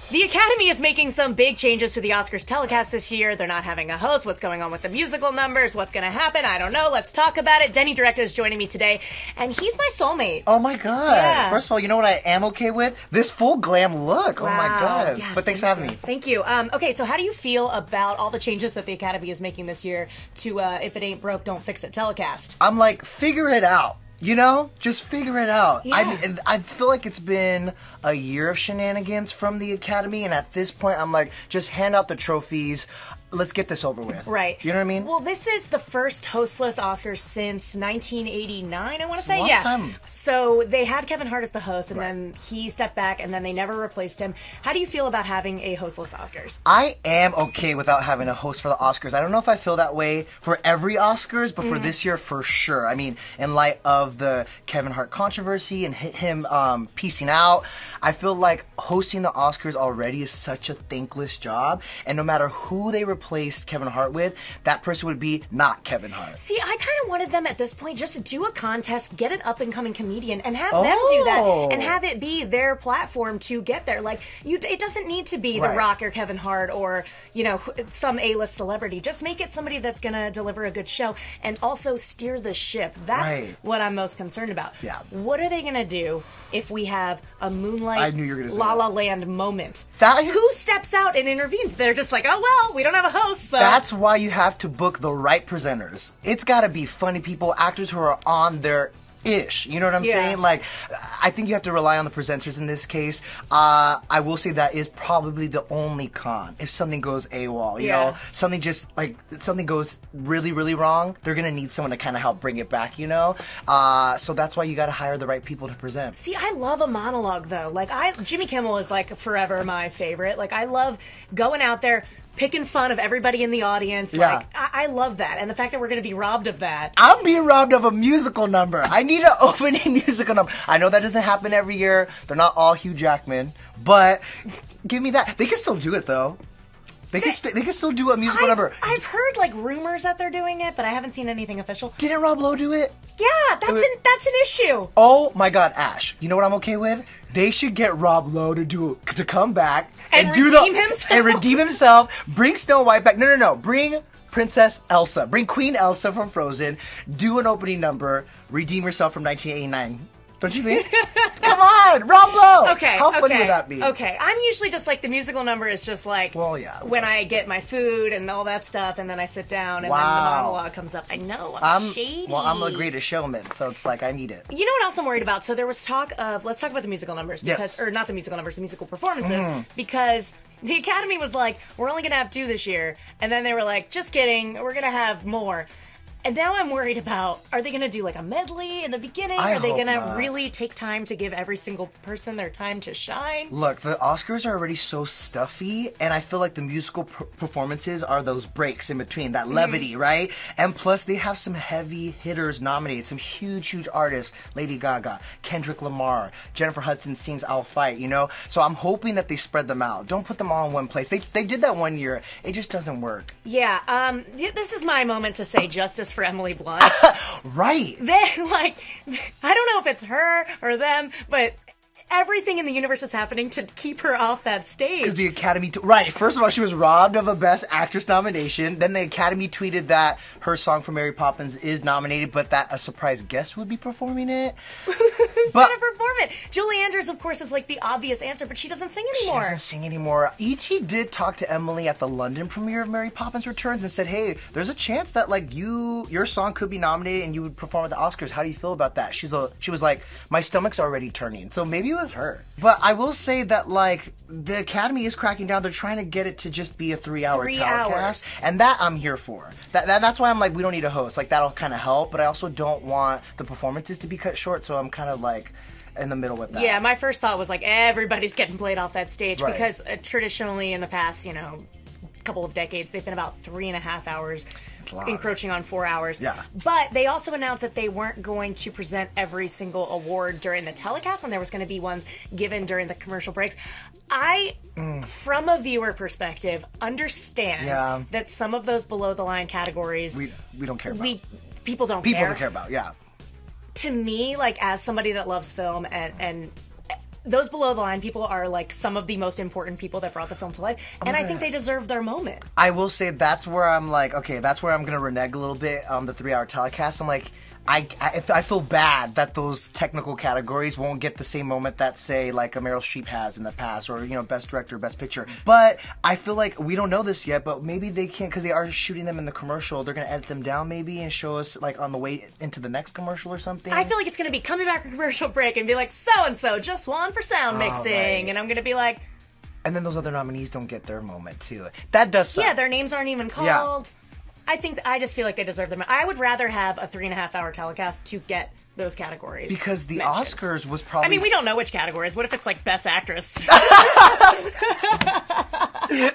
The Academy is making some big changes to the Oscars telecast this year. They're not having a host. What's going on with the musical numbers? What's going to happen? I don't know. Let's talk about it. Denny Directo is joining me today, and he's my soulmate. Oh my god. Yeah. First of all, you know what I am okay with? This full glam look. Wow. Oh my god. Yes, but thanks for having me. Thank you. Okay, so how do you feel about all the changes that the Academy is making this year to If It Ain't Broke, Don't Fix It telecast? I'm like, figure it out. You know? Just figure it out. Yeah. I feel like it's been a year of shenanigans from the Academy, and at this point, I'm like, just hand out the trophies. Let's get this over with. Right. You know what I mean? Well, this is the first hostless Oscars since 1989, I want to say. Long Yeah. time. So they had Kevin Hart as the host, and Right. then he stepped back, and then they never replaced him. How do you feel about having a hostless Oscars? I am okay without having a host for the Oscars. I don't know if I feel that way for every Oscars, but for this year, for sure. I mean, in light of the Kevin Hart controversy and him piecing out, I feel like hosting the Oscars already is such a thankless job, and no matter who they replaced Kevin Hart with, that person would be not Kevin Hart. See, I kind of wanted them at this point just to do a contest, get an up-and-coming comedian, and have them do that, and have it be their platform to get there. Like, it doesn't need to be The Right. Rock or Kevin Hart or, you know, some A-list celebrity. Just make it somebody that's going to deliver a good show and also steer the ship. That's Right. what I'm most concerned about. Yeah. What are they going to do if we have a Moonlight I knew you were gonna say La that. La Land moment? That- Who steps out and intervenes? They're just like, oh, well, we don't have a host, so... That's why you have to book the right presenters. It's got to be funny people, actors who are on their ish. You know what I'm Yeah. saying? Like, I think you have to rely on the presenters in this case. I will say that is probably the only con. If something goes AWOL, you know, something just like something goes really, really wrong, they're gonna need someone to kind of help bring it back. You know, so that's why you got to hire the right people to present. See, I love a monologue though. Like Jimmy Kimmel is like forever my favorite. Like I love going out there, picking fun of everybody in the audience. Yeah. Like I love that, and the fact that we're going to be robbed of that. I'm being robbed of a musical number. I need an opening musical number. I know that doesn't happen every year. They're not all Hugh Jackman, but give me that. They can still do it though. They can still do a musical number. I've heard like rumors that they're doing it, but I haven't seen anything official. Didn't Rob Lowe do it? Yeah, that's an issue. Oh my God, Ash! You know what I'm okay with? They should get Rob Lowe to come back And do redeem himself. and redeem himself. Bring Snow White back. No. Bring Princess Elsa. Bring Queen Elsa from Frozen. Do an opening number. Redeem yourself from 1989. Don't you think? Come on, Rob Lowe. Okay. How funny would that be? Okay. I'm usually just like the musical number is just like Well, yeah. when I get my food and all that stuff, and then I sit down and then the Wow. monologue comes up. I know I'm shady. Well, I'm the greatest showman, so it's like I need it. You know what else I'm worried about? So there was talk of, let's talk about the musical numbers, because, Yes. or not the musical numbers, the musical performances, because the Academy was like, we're only going to have 2 this year, and then they were like, just kidding, we're going to have more. And now I'm worried about, are they going to do like a medley in the beginning? I Are they hope going to not. really take time to give every single person their time to shine? Look, the Oscars are already so stuffy, and I feel like the musical performances are those breaks in between, that levity, right? And plus, they have some heavy hitters nominated, some huge, huge artists. Lady Gaga, Kendrick Lamar, Jennifer Hudson sings I'll Fight, you know? So I'm hoping that they spread them out. Don't put them all in one place. They did that one year. It just doesn't work. Yeah, this is my moment to say justice for Emily Blunt. Right. Then, like, I don't know if it's her or them, but everything in the universe is happening to keep her off that stage. Because the Academy... right, first of all, she was robbed of a Best Actress nomination. Then the Academy tweeted that her song for Mary Poppins is nominated, but that a surprise guest would be performing it. Who's gonna perform it? Julie Andrews, of course, is like the obvious answer, but she doesn't sing anymore. She doesn't sing anymore. E.T. did talk to Emily at the London premiere of Mary Poppins Returns and said, hey, there's a chance that like your song could be nominated and you would perform at the Oscars. How do you feel about that? She was like, my stomach's already turning. So maybe it was her. But I will say that like the Academy is cracking down. They're trying to get it to just be a 3-hour 3 telecast. hours. And that I'm here for. That's why I'm like, we don't need a host. Like that'll kind of help, but I also don't want the performances to be cut short, so I'm kind of like in the middle with that. Yeah, my first thought was like everybody's getting played off that stage Right. because traditionally in the past, couple of decades, they've been about 3.5 hours, encroaching on 4 hours. Yeah. But they also announced that they weren't going to present every single award during the telecast, and there was going to be ones given during the commercial breaks. I, from a viewer perspective, understand that some of those below the line categories we don't care about. People don't People care. don't care about, yeah. To me, like as somebody that loves film and those below the line people are like some of the most important people that brought the film to life, and I think they deserve their moment. I will say that's where I'm like, okay, that's where I'm gonna renege a little bit on the 3-hour telecast. I'm like, I feel bad that those technical categories won't get the same moment that, say, like a Meryl Streep has in the past, or, you know, Best Director, Best Picture. But I feel like we don't know this yet, but maybe they can't, because they are shooting them in the commercial. They're going to edit them down maybe and show us, like, on the way into the next commercial or something. I feel like it's going to be coming back from commercial break and be like, so-and-so just won for sound mixing. Right. And I'm going to be like... And then those other nominees don't get their moment, too. That does suck. Yeah, their names aren't even called. Yeah. I just feel like they deserve them. I would rather have a 3.5-hour telecast to get those categories. Because the mentioned. Oscars was probably... I mean, we don't know which categories. What if it's like Best Actress?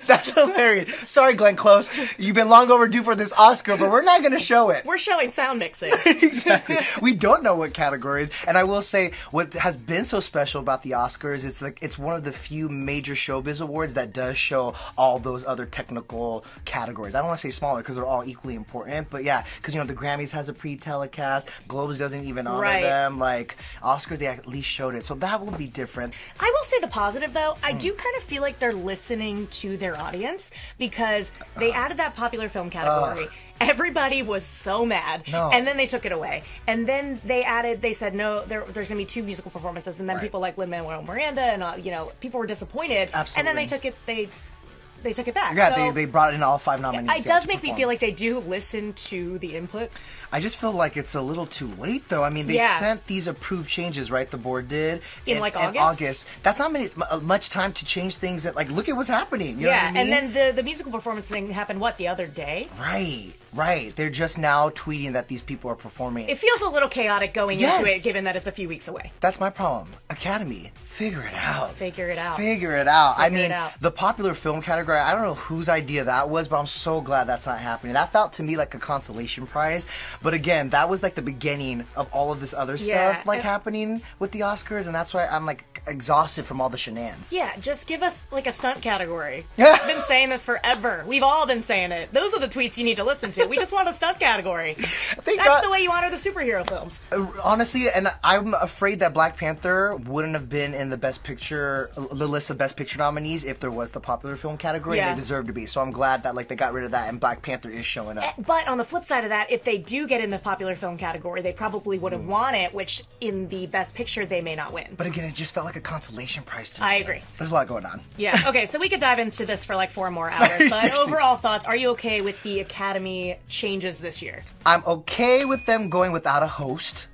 That's hilarious. Sorry, Glenn Close. You've been long overdue for this Oscar, but we're not going to show it. We're showing sound mixing. Exactly. We don't know what categories. And I will say, what has been so special about the Oscars is like it's one of the few major showbiz awards that does show all those other technical categories. I don't want to say smaller because they're all equally important, but yeah, because, you know, the Grammys has a pre-telecast, Globes doesn't even honor them, like Oscars, they at least showed it, so that will be different. I will say the positive, though, I do kind of feel like they're listening to their audience, because they added that popular film category. Everybody was so mad, and then they took it away. And then they said, no, there's going to be 2 musical performances, and then people like Lin-Manuel Miranda and, you know, people were disappointed. Absolutely. And then they took it back. Yeah, so they brought in all 5 nominees. It does make me feel like they do listen to the input. I just feel like it's a little too late, though. I mean, they sent these approved changes, right? The board did in August. That's not much time to change things. That, like, look at what's happening. You know what I mean? And then the musical performance thing happened the other day? Right. They're just now tweeting that these people are performing. It feels a little chaotic going into it, given that it's a few weeks away. That's my problem. Academy, figure it out. I mean, the popular film category, I don't know whose idea that was, but I'm so glad that's not happening. That felt to me like a consolation prize. But again, that was like the beginning of all of this other stuff happening with the Oscars, and that's why I'm like exhausted from all the shenanigans. Yeah, just give us like a stunt category. I've been saying this forever. We've all been saying it. Those are the tweets you need to listen to. We just want a stunt category. That's the way you honor the superhero films. Honestly, and I'm afraid that Black Panther wouldn't have been in the the list of Best Picture nominees if there was the popular film category, and they deserve to be. So I'm glad that like they got rid of that, and Black Panther is showing up. But on the flip side of that, if they do get in the popular film category, they probably would have won it, which in the Best Picture they may not win. But again, it just felt like a consolation prize to me. I agree. There's a lot going on. Yeah. Okay, so we could dive into this for like 4 more hours. But overall thoughts, are you okay with the Academy changes this year? I'm okay with them going without a host.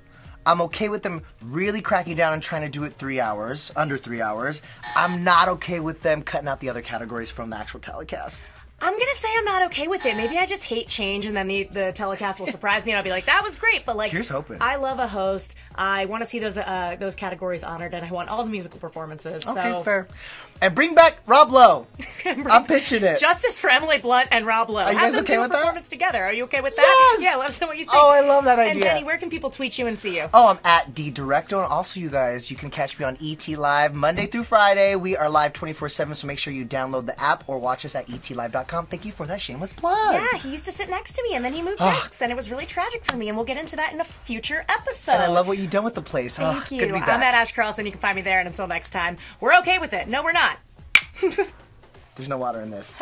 I'm okay with them really cracking down and trying to do it 3 hours, under 3 hours. I'm not okay with them cutting out the other categories from the actual telecast. I'm going to say I'm not okay with it. Maybe I just hate change, and then the telecast will surprise me, and I'll be like, that was great, but like, here's hoping. I love a host. I want to see those categories honored, and I want all the musical performances. Okay, fair. And bring back Rob Lowe. I'm pitching it. Justice for Emily Blunt and Rob Lowe. Are you guys okay with that? Performance together. Are you okay with that? Yes. Yeah, let us know what you think. Oh, I love that idea. And Denny, where can people tweet you and see you? Oh, I'm at Directo, and also you guys, you can catch me on ET Live Monday through Friday. We are live 24/7, so make sure you download the app or watch us at etlive.com. Thank you for that shameless plug. Yeah, he used to sit next to me, and then he moved desks, and it was really tragic for me, and we'll get into that in a future episode. And I love what you've done with the place. Thank you. Good to be back. I'm at Ash Crossan. You can find me there, and until next time, we're okay with it. No, we're not. There's no water in this.